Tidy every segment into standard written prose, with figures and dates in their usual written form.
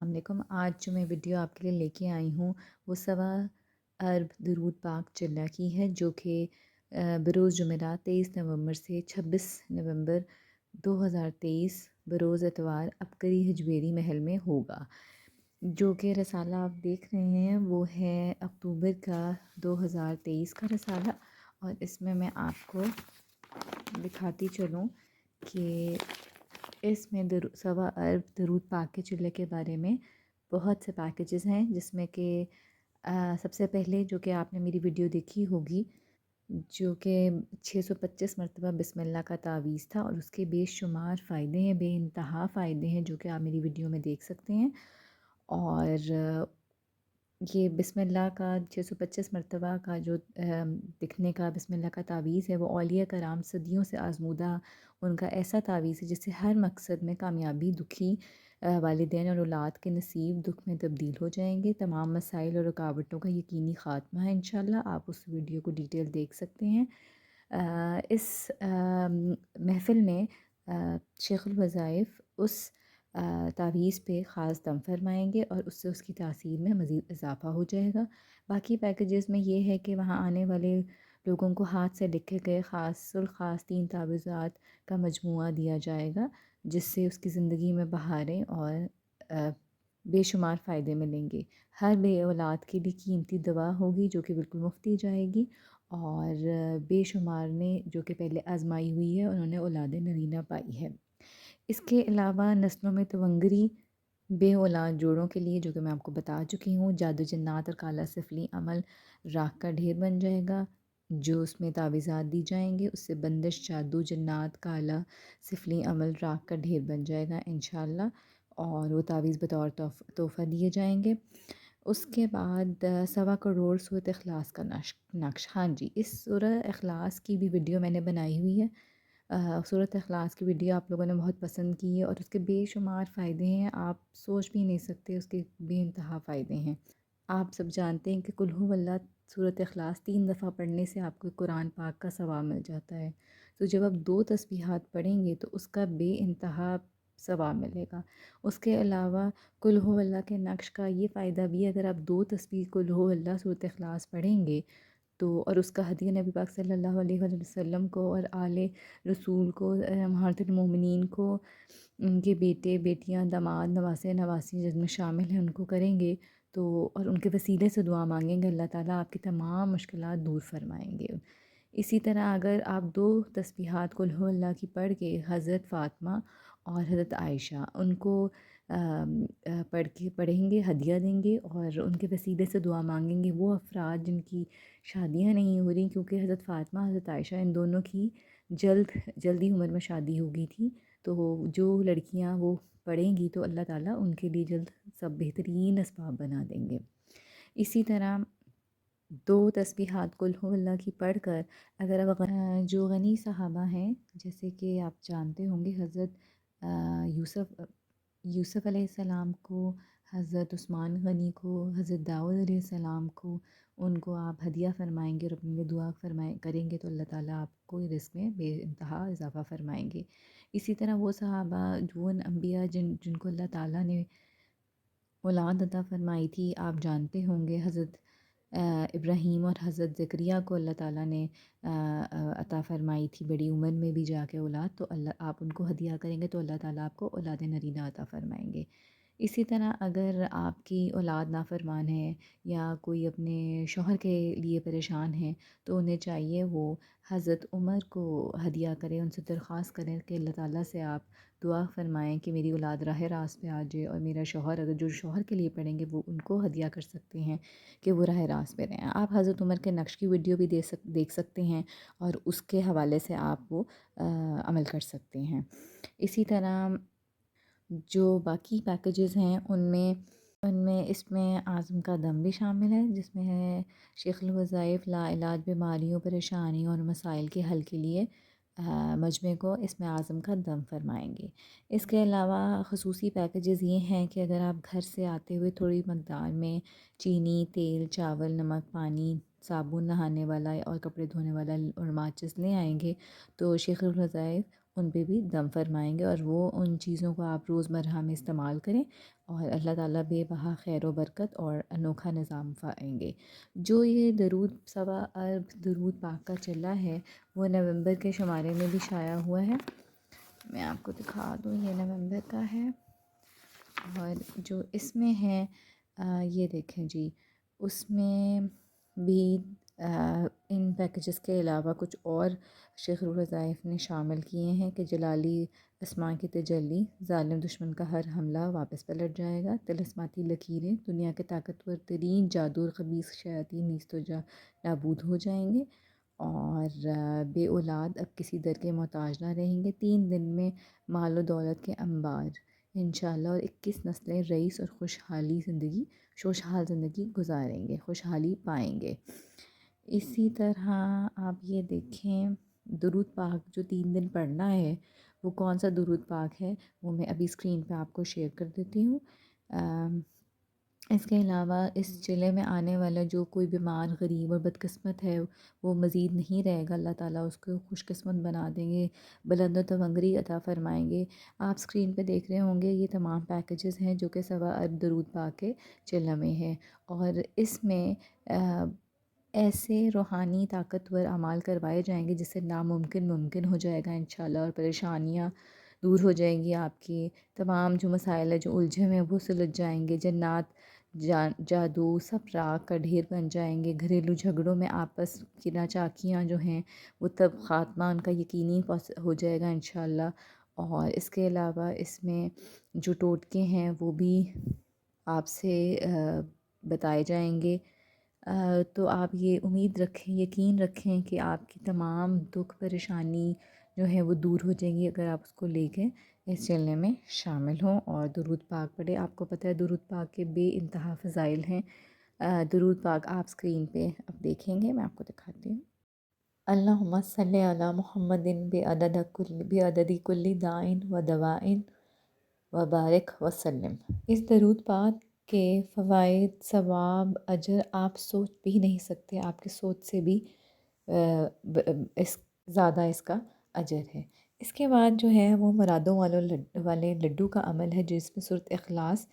السلام علیکم۔ آج جو میں ویڈیو آپ کے لیے لے کے آئی ہوں وہ سوا ارب درود پاک چلہ کی ہے، جو کہ بروز جمعرات 23 نومبر سے 26 نومبر 2023 بروز اتوار عبقری ہجویری محل میں ہوگا۔ جو کہ رسالہ آپ دیکھ رہے ہیں وہ ہے اکتوبر کا 2023 کا رسالہ، اور اس میں آپ کو دکھاتی چلوں کہ اس میں سوا ارب درود پاک کے چلے کے بارے میں بہت سے پیکیجز ہیں، جس میں کہ سب سے پہلے جو کہ آپ نے میری ویڈیو دیکھی ہوگی، جو کہ 625 مرتبہ بسم اللہ کا تعویذ تھا، اور اس کے بے شمار فائدے ہیں، بے انتہا فائدے ہیں، جو کہ آپ میری ویڈیو میں دیکھ سکتے ہیں۔ اور یہ بسم اللہ کا 625 مرتبہ کا جو دکھنے کا بسم اللہ کا تعویذ ہے، وہ اولیاء کرام صدیوں سے آزمودہ ان کا ایسا تعویذ ہے جس سے ہر مقصد میں کامیابی، دکھی والدین اور اولاد کے نصیب دکھ میں تبدیل ہو جائیں گے، تمام مسائل اور رکاوٹوں کا یقینی خاتمہ ہے انشاءاللہ۔ آپ اس ویڈیو کو ڈیٹیل دیکھ سکتے ہیں۔ اس محفل میں شیخ الوظائف اس تعویذ پہ خاص دم فرمائیں گے، اور اس سے اس کی تاثیر میں مزید اضافہ ہو جائے گا۔ باقی پیکیجز میں یہ ہے کہ وہاں آنے والے لوگوں کو ہاتھ سے لکھے گئے خاص الخاص 3 تعویذات کا مجموعہ دیا جائے گا، جس سے اس کی زندگی میں بہاریں اور بے شمار فائدے ملیں گے۔ ہر بے اولاد کے لیے قیمتی دوا ہوگی جو کہ بالکل مفت دی جائے گی، اور بے شمار نے جو کہ پہلے آزمائی ہوئی ہے انہوں نے اولاد نرینہ پائی ہے۔ اس کے علاوہ نسلوں میں تونگری بے اولاد جوڑوں کے لیے، جو کہ میں آپ کو بتا چکی ہوں، جادو جنات اور کالا سفلی عمل راکھ کا ڈھیر بن جائے گا۔ جو اس میں تعویذات دی جائیں گے اس سے بندش، جادو، جنات، کالا سفلی عمل راکھ کا ڈھیر بن جائے گا انشاءاللہ، اور وہ تعویذ بطور تحفہ دیے جائیں گے۔ اس کے بعد 1.25 کروڑ سورۃ اخلاص کا نقش، ہاں جی، اس سورۃ اخلاص کی بھی ویڈیو میں نے بنائی ہوئی ہے۔ سورۃ اخلاص کی ویڈیو آپ لوگوں نے بہت پسند کی ہے، اور اس کے بے شمار فائدے ہیں، آپ سوچ بھی نہیں سکتے، اس کے بے انتہا فائدے ہیں۔ آپ سب جانتے ہیں کہ قل ھو اللہ سورۃ اخلاص 3 دفعہ پڑھنے سے آپ کو قرآن پاک کا ثواب مل جاتا ہے، تو جب آپ 2 تسبیحات پڑھیں گے تو اس کا بے انتہا ثواب ملے گا۔ اس کے علاوہ قل ھو اللہ کے نقش کا یہ فائدہ بھی ہے، اگر آپ 2 تسبیح قل ھو اللہ سورۃ اخلاص پڑھیں گے تو، اور اس کا ہدیہ نبی پاک صلی اللہ علیہ وآلہ وسلم کو اور آل رسول کو، امہات المومنین کو، ان کے بیٹے بیٹیاں، داماد، نواسے نواسی جس میں شامل ہیں ان کو کریں گے تو، اور ان کے وسیلے سے دعا مانگیں گے، اللہ تعالیٰ آپ کی تمام مشکلات دور فرمائیں گے۔ اسی طرح اگر آپ 2 تسبیحات قل ھو اللہ کی پڑھ کے حضرت فاطمہ اور حضرت عائشہ ان کو پڑھیں گے، ہدیہ دیں گے، اور ان کے وسیلے سے دعا مانگیں گے، وہ افراد جن کی شادیاں نہیں ہو رہی، کیونکہ حضرت فاطمہ، حضرت عائشہ ان دونوں کی جلدی عمر میں شادی ہو گئی تھی، تو جو لڑکیاں وہ پڑھیں گی تو اللہ تعالیٰ ان کے لیے جلد سب بہترین اسباب بنا دیں گے۔ اسی طرح 2 تسبیحات قل ھو اللہ کی پڑھ کر اگر آپ جو غنی صحابہ ہیں، جیسے کہ آپ جانتے ہوں گے حضرت یوسف علیہ السلام کو، حضرت عثمان غنی کو، حضرت داؤد علیہ السلام کو، ان کو آپ ہدیہ فرمائیں گے اور اپنے لیے دعا کریں گے تو اللہ تعالیٰ آپ کو رزق میں بے انتہا اضافہ فرمائیں گے۔ اسی طرح وہ صحابہ، وہ انبیاء جن کو اللہ تعالیٰ نے اولاد عطا فرمائی تھی، آپ جانتے ہوں گے حضرت ابراہیم اور حضرت زکریا کو اللہ تعالیٰ نے عطا فرمائی تھی بڑی عمر میں بھی جا کے اولاد، تو آپ ان کو ہدیہ کریں گے تو اللہ تعالیٰ آپ کو اولاد نرینہ عطا فرمائیں گے۔ اسی طرح اگر آپ کی اولاد نافرمان ہے یا کوئی اپنے شوہر کے لیے پریشان ہے تو انہیں چاہیے وہ حضرت عمر کو ہدیہ کریں، ان سے درخواست کریں کہ اللہ تعالیٰ سے آپ دعا فرمائیں کہ میری اولاد راہ راست پہ آ جائے، اور میرا شوہر، اگر جو شوہر کے لیے پڑھیں گے وہ ان کو ہدیہ کر سکتے ہیں کہ وہ راہ راست پہ رہیں۔ آپ حضرت عمر کے نقش کی ویڈیو بھی دیکھ سکتے ہیں، اور اس کے حوالے سے آپ وہ عمل کر سکتے ہیں۔ اسی طرح جو باقی پیکیجز ہیں ان میں اس میں اعظم کا دم بھی شامل ہے، جس میں ہے شیخ الوظائف لا علاج بیماریوں، پریشانیوں اور مسائل کے حل کے لیے مجمع کو اس میں اعظم کا دم فرمائیں گے۔ اس کے علاوہ خصوصی پیکیجز یہ ہیں کہ اگر آپ گھر سے آتے ہوئے تھوڑی مقدار میں چینی، تیل، چاول، نمک، پانی، صابن نہانے والا اور کپڑے دھونے والا اور ماچس لے آئیں گے تو شیخ الوظائف ان پہ بھی دم فرمائیں گے، اور وہ ان چیزوں کو آپ روزمرہ میں استعمال کریں اور اللہ تعالیٰ بے بہا خیر و برکت اور انوکھا نظام پائیں گے۔ جو یہ درود سوا ارب درود پاک کا چلا ہے وہ نومبر کے شمارے میں بھی شائع ہوا ہے، میں آپ کو دکھا دوں، یہ نومبر کا ہے، اور جو اس میں ہے یہ دیکھیں جی، اس میں بھی ان پیکیجز کے علاوہ کچھ اور شیخ الوظائف نے شامل کیے ہیں کہ جلالی اسماء کی تجلی، ظالم دشمن کا ہر حملہ واپس پلٹ جائے گا، طلسماتی لکیریں، دنیا کے طاقتور ترین جادو اور خبیث شیاطین نیست و نابود ہو جائیں گے، اور بے اولاد اب کسی در کے محتاج نہ رہیں گے، 3 دن میں مال و دولت کے انبار انشاءاللہ، اور 21 نسلیں رئیس اور خوشحال زندگی گزاریں گے، خوشحالی پائیں گے۔ اسی طرح آپ یہ دیکھیں درود پاک جو 3 دن پڑھنا ہے وہ کون سا درود پاک ہے، وہ میں ابھی اسکرین پہ آپ کو شیئر کر دیتی ہوں۔ اس کے علاوہ اس چلے میں آنے والا جو کوئی بیمار، غریب اور بدقسمت ہے وہ مزید نہیں رہے گا، اللہ تعالیٰ اس کو خوش قسمت بنا دیں گے، بلند و تونگری عطا فرمائیں گے۔ آپ اسکرین پہ دیکھ رہے ہوں گے یہ تمام پیکیجز ہیں جو کہ سوا ارب درود پاک کے چلہ میں ہے، اور اس میں ایسے روحانی طاقتور اعمال کروائے جائیں گے جس سے ناممکن ممکن ہو جائے گا انشاءاللہ، اور پریشانیاں دور ہو جائیں گی، آپ کی تمام جو مسائل ہیں جو الجھے ہوئے ہیں وہ سلجھ جائیں گے، جنات جادو سب راک کا ڈھیر بن جائیں گے، گھریلو جھگڑوں میں آپس کی ناچاکیاں جو ہیں وہ تب خاتمہ ان کا یقینی ہو جائے گا انشاءاللہ۔ اور اس کے علاوہ اس میں جو ٹوٹکے ہیں وہ بھی آپ سے بتائے جائیں گے، تو آپ یہ امید رکھیں، یقین رکھیں کہ آپ کی تمام دکھ پریشانی جو ہے وہ دور ہو جائیں گی اگر آپ اس کو لے کے اس چلنے میں شامل ہوں اور درود پاک پڑھیں۔ آپ کو پتہ ہے درود پاک کے بے انتہا فضائل ہیں۔ درود پاک آپ اسکرین پہ اب دیکھیں گے، میں آپ کو دکھاتی ہوں۔ اللہم صلی علی محمد بعدد کل داء و دواء وبارک وسلم۔ اس درود پاک کے فوائد، ثواب، اجر آپ سوچ بھی نہیں سکتے، آپ کی سوچ سے بھی اس زیادہ اس کا اجر ہے۔ اس کے بعد جو ہے وہ مرادوں والے لڈو کا عمل ہے جس میں سورۃ اخلاص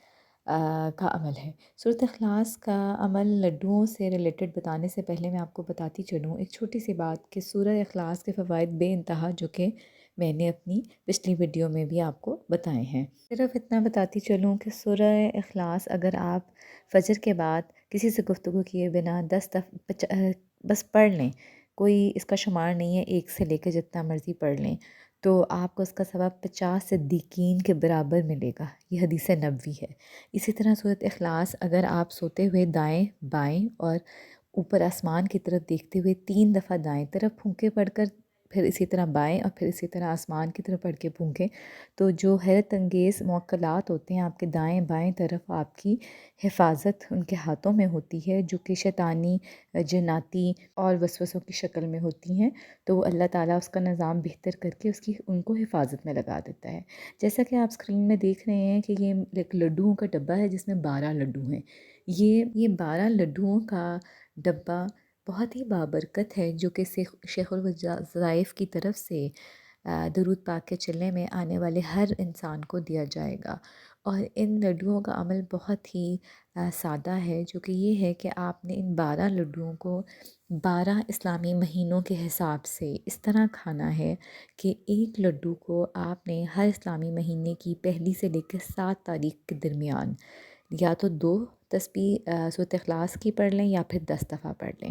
کا عمل ہے۔ سورۃ اخلاص کا عمل لڈوؤں سے ریلیٹڈ بتانے سے پہلے میں آپ کو بتاتی چلوں ایک چھوٹی سی بات کہ سورہ اخلاص کے فوائد بے انتہا، جو کہ میں نے اپنی پچھلی ویڈیو میں بھی آپ کو بتائے ہیں۔ صرف اتنا بتاتی چلوں کہ سورہ اخلاص اگر آپ فجر کے بعد کسی سے گفتگو کیے بنا 10 دفعہ بس پڑھ لیں، کوئی اس کا شمار نہیں ہے، 1 سے لے کے جتنا مرضی پڑھ لیں، تو آپ کو اس کا ثواب 50 صدیقین کے برابر ملے گا، یہ حدیث نبوی ہے۔ اسی طرح سورۃ اخلاص اگر آپ سوتے ہوئے دائیں بائیں اور اوپر آسمان کی طرف دیکھتے ہوئے 3 دفعہ دائیں طرف پھونکے پڑھ کر پھر اسی طرح بائیں اور پھر اسی طرح آسمان کی طرف پڑھ کے پھونکیں، تو جو حیرت انگیز موکلات ہوتے ہیں آپ کے دائیں بائیں طرف، آپ کی حفاظت ان کے ہاتھوں میں ہوتی ہے جو کہ شیطانی، جناتی اور وسوسوں کی شکل میں ہوتی ہیں، تو وہ اللہ تعالیٰ اس کا نظام بہتر کر کے ان کو حفاظت میں لگا دیتا ہے۔ جیسا کہ آپ اسکرین میں دیکھ رہے ہیں کہ یہ ایک لڈوؤں کا ڈبہ ہے جس میں 12 لڈو ہیں۔ یہ 12 لڈوؤں کا ڈبہ بہت ہی بابرکت ہے، جو کہ شیخ الوظائف کی طرف سے درود پاک کے چلنے میں آنے والے ہر انسان کو دیا جائے گا۔ اور ان لڈوؤں کا عمل بہت ہی سادہ ہے، جو کہ یہ ہے کہ آپ نے ان 12 لڈوؤں کو 12 اسلامی مہینوں کے حساب سے اس طرح کھانا ہے کہ ایک لڈو کو آپ نے ہر اسلامی مہینے کی 1 سے لے کے 7 تاریخ کے درمیان یا تو 2 تسبیح سورۃ اخلاص کی پڑھ لیں یا پھر 10 دفعہ پڑھ لیں،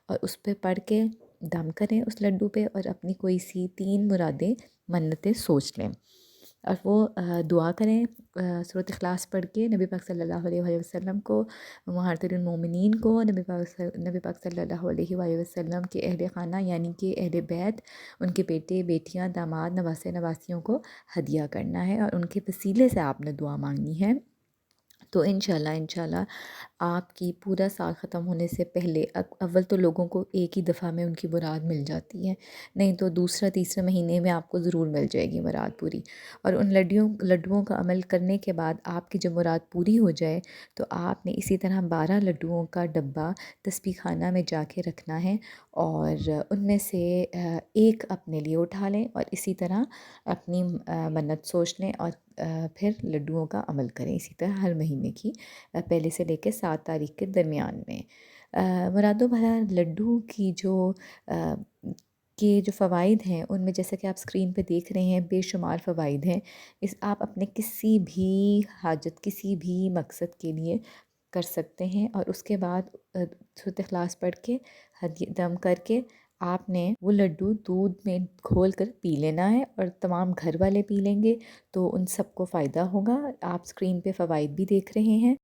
اور اس پہ پڑھ کے دم کریں اس لڈو پہ، اور اپنی کوئی سی 3 مرادیں، منتیں سوچ لیں، اور وہ دعا کریں سورۃ اخلاص پڑھ کے نبی پاک صلی اللہ علیہ وآلہ وسلم کو، محرر المومنین کو، نبی پاک صلی اللہ علیہ وآلہ وسلم کے اہل خانہ یعنی کہ اہل بیت، ان کے بیٹے بیٹیاں داماد نواسے نواسیوں کو ہدیہ کرنا ہے، اور ان کے وسیلے سے آپ نے دعا مانگنی ہے۔ تو انشاءاللہ آپ کی پورا سال ختم ہونے سے پہلے اول تو لوگوں کو ایک ہی دفعہ میں ان کی مراد مل جاتی ہے، نہیں تو دوسرا تیسرے مہینے میں آپ کو ضرور مل جائے گی مراد پوری۔ اور ان لڈوؤں کا عمل کرنے کے بعد آپ کی جب مراد پوری ہو جائے تو آپ نے اسی طرح 12 لڈوؤں کا ڈبہ تسبیح خانہ میں جا کے رکھنا ہے، اور ان میں سے ایک اپنے لیے اٹھا لیں اور اسی طرح اپنی منت سوچ لیں، اور پھر لڈوؤں کا عمل کریں اسی طرح ہر مہینے کی پہلے سے لے کے 7 تاریخ کے درمیان میں۔ مراد و بھرا لڈو کی جو فوائد ہیں ان میں جیسا کہ آپ اسکرین پہ دیکھ رہے ہیں بے شمار فوائد ہیں۔ آپ اپنے کسی بھی حاجت کسی بھی مقصد کے لیے کر سکتے ہیں، اور اس کے بعد سورۃ اخلاص پڑھ کے دم کر کے آپ نے وہ لڈو دودھ میں کھول کر پی لینا ہے، اور تمام گھر والے پی لیں گے تو ان سب کو فائدہ ہوگا۔ آپ اسکرین پہ فوائد بھی دیکھ رہے ہیں۔